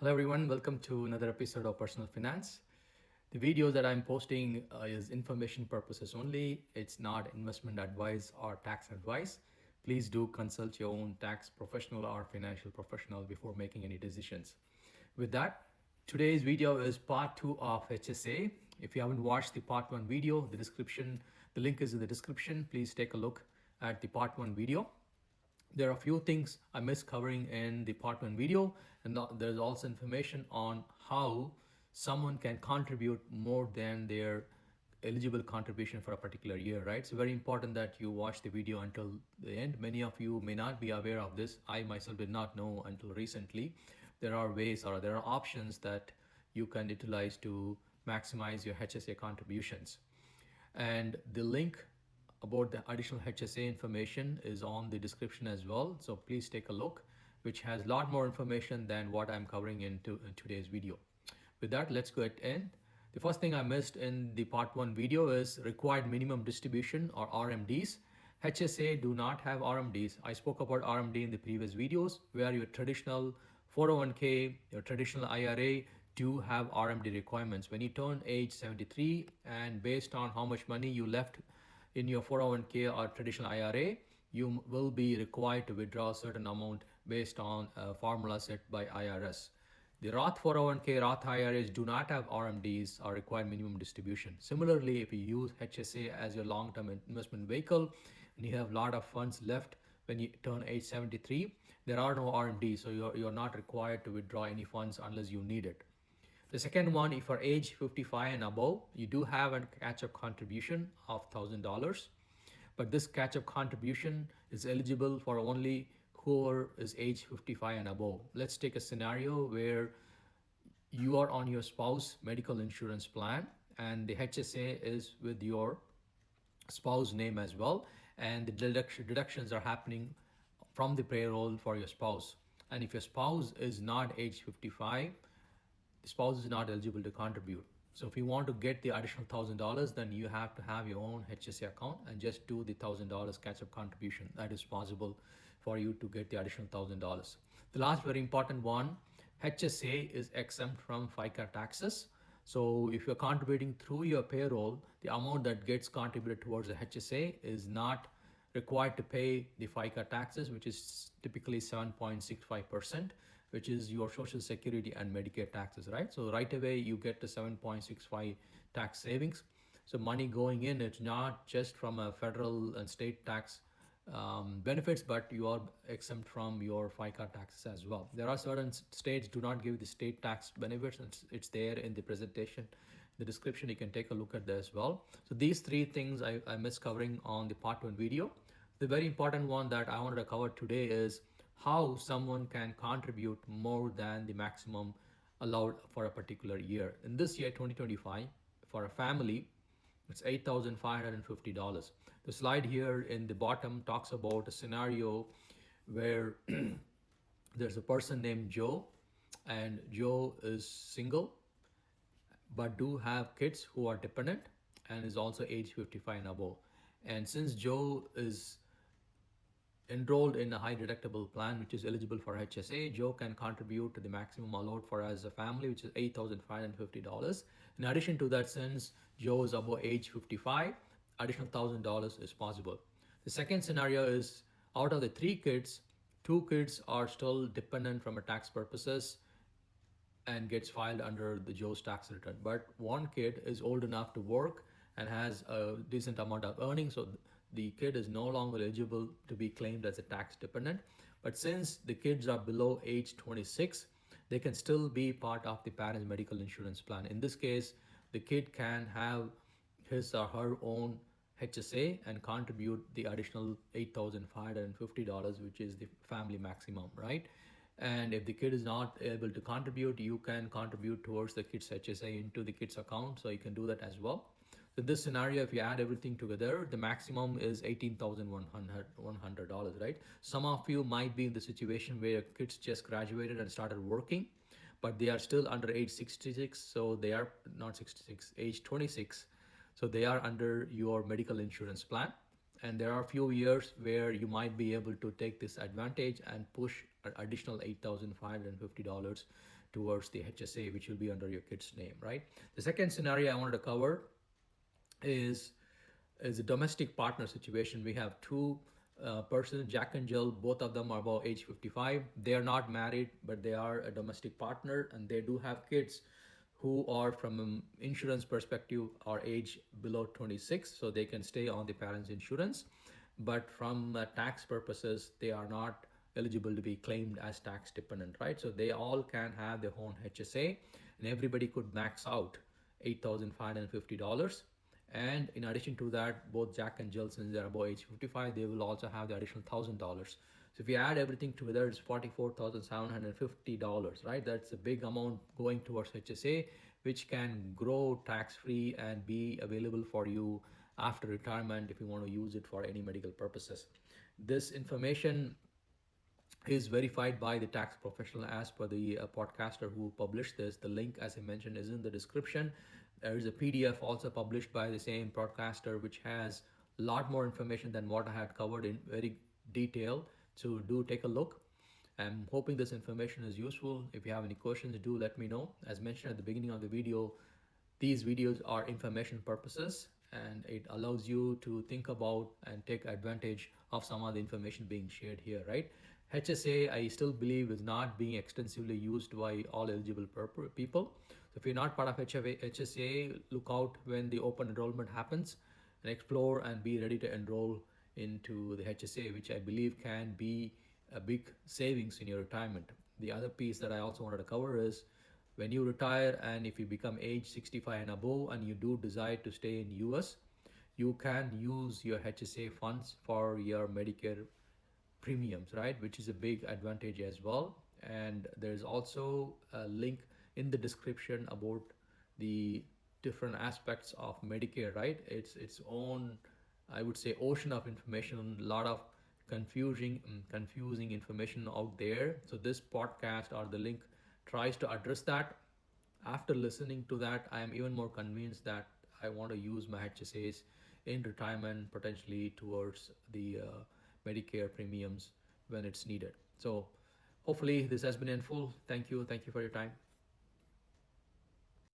Hello everyone, welcome to another episode of Personal Finance. The video that I'm posting is information purposes only. It's not investment advice or tax advice. Please do consult your own tax professional or financial professional before making any decisions. With that, today's video is part 2 of HSA. If you haven't watched the part 1 video, the link is in the description. Please take a look at the part 1 video. There are a few things I missed covering in the part one video, and there's also information on how someone can contribute more than their eligible contribution for a particular year, right? So very important that you watch the video until the end. Many of you may not be aware of this. I myself did not know until recently. There are ways or there are options that you can utilize to maximize your HSA contributions. And the link about the additional HSA information is on the description as well. So please take a look, which has a lot more information than what I'm covering in today's video. With that, let's go ahead and the first thing I missed in the part one video is required minimum distribution or RMDs. HSA do not have RMDs. I spoke about RMD in the previous videos where your traditional 401k, your traditional IRA do have RMD requirements. When you turn age 73 and based on how much money you left in your 401k or traditional IRA, you will be required to withdraw a certain amount based on a formula set by IRS. The Roth 401k, Roth IRAs do not have RMDs or required minimum distribution. Similarly, if you use HSA as your long-term investment vehicle and you have a lot of funds left when you turn age 73, there are no RMDs, so you're not required to withdraw any funds unless you need it. The second one, if you're age 55 and above, you do have a catch-up contribution of $1,000, but this catch-up contribution is eligible for only whoever is age 55 and above. Let's take a scenario where you are on your spouse medical insurance plan and the HSA is with your spouse name as well, and the deductions are happening from the payroll for your spouse. And if your spouse is not age 55, the spouse is not eligible to contribute. So if you want to get the additional $1,000, then you have to have your own HSA account and just do the $1,000 catch-up contribution. That is possible for you to get the additional $1,000. The last very important one, HSA is exempt from FICA taxes. So if you're contributing through your payroll, the amount that gets contributed towards the HSA is not required to pay the FICA taxes, which is typically 7.65%, which is your Social Security and Medicare taxes, right? So right away you get the 7.65 tax savings. So money going in, it's not just from a federal and state tax benefits, but you are exempt from your FICA taxes as well. There are certain states do not give the state tax benefits. It's there in the presentation, the description. You can take a look at that as well. So these three things I missed covering on the part one video. The very important one that I wanted to cover today is how someone can contribute more than the maximum allowed for a particular year. In this year, 2025, for a family, it's $8,550. The slide here in the bottom talks about a scenario where there's a person named Joe, and Joe is single, but do have kids who are dependent and is also age 55 and above. And since Joe is enrolled in a high deductible plan which is eligible for HSA, Joe can contribute to the maximum allowed for as a family, which is $8,550. In addition to that, since Joe is above age 55, additional $1,000 is possible. The second scenario is out of the 3 kids, 2 kids are still dependent from a tax purposes and gets filed under the Joe's tax return. But 1 kid is old enough to work and has a decent amount of earnings, so the kid is no longer eligible to be claimed as a tax dependent. But since the kids are below age 26, they can still be part of the parent's medical insurance plan. In this case, the kid can have his or her own HSA and contribute the additional $8,550, which is the family maximum, right? And if the kid is not able to contribute, you can contribute towards the kid's HSA into the kid's account, so you can do that as well. In this scenario, if you add everything together, the maximum is $18,100, right? Some of you might be in the situation where your kids just graduated and started working, but they are still under age 66, so they are not 66, age 26. So they are under your medical insurance plan. and there are a few years where you might be able to take this advantage and push an additional $8,550 towards the HSA, which will be under your kid's name, right? The second scenario I wanted to cover is is a domestic partner situation. We have two persons, Jack and Jill. Both of them are about age 55. They are not married, but they are a domestic partner, and they do have kids who are, from an insurance perspective, are age below 26, so they can stay on the parents' insurance. But from tax purposes, they are not eligible to be claimed as tax dependent, right? So they all can have their own HSA, and everybody could max out $8,550. And in addition to that, both Jack and Jill, since they're above age 55, they will also have the additional $1,000. So if you add everything together, it's $44,750, right? That's a big amount going towards HSA, which can grow tax-free and be available for you after retirement if you want to use it for any medical purposes. This information is verified by the tax professional as per the podcaster who published this. The link, as I mentioned, is in the description. There is a PDF also published by the same broadcaster, which has a lot more information than what I had covered in very detail. So do take a look. I'm hoping this information is useful. If you have any questions, do let me know. As mentioned at the beginning of the video, these videos are information purposes, and it allows you to think about and take advantage of some of the information being shared here, right? HSA, I still believe, is not being extensively used by all eligible people. So if you're not part of HSA, look out when the open enrollment happens and explore and be ready to enroll into the HSA, which I believe can be a big savings in your retirement. The other piece that I also wanted to cover is when you retire and if you become age 65 and above and you do decide to stay in US, you can use your HSA funds for your Medicare premiums, right? Which is a big advantage as well. And there's also a link in the description about the different aspects of Medicare, right? It's its own, I would say, ocean of information, a lot of confusing information out there. So this podcast or the link tries to address that. After listening to that, I am even more convinced that I want to use my HSAs in retirement, potentially towards the Medicare premiums when it's needed. So hopefully this has been helpful. Thank you. Thank you for your time.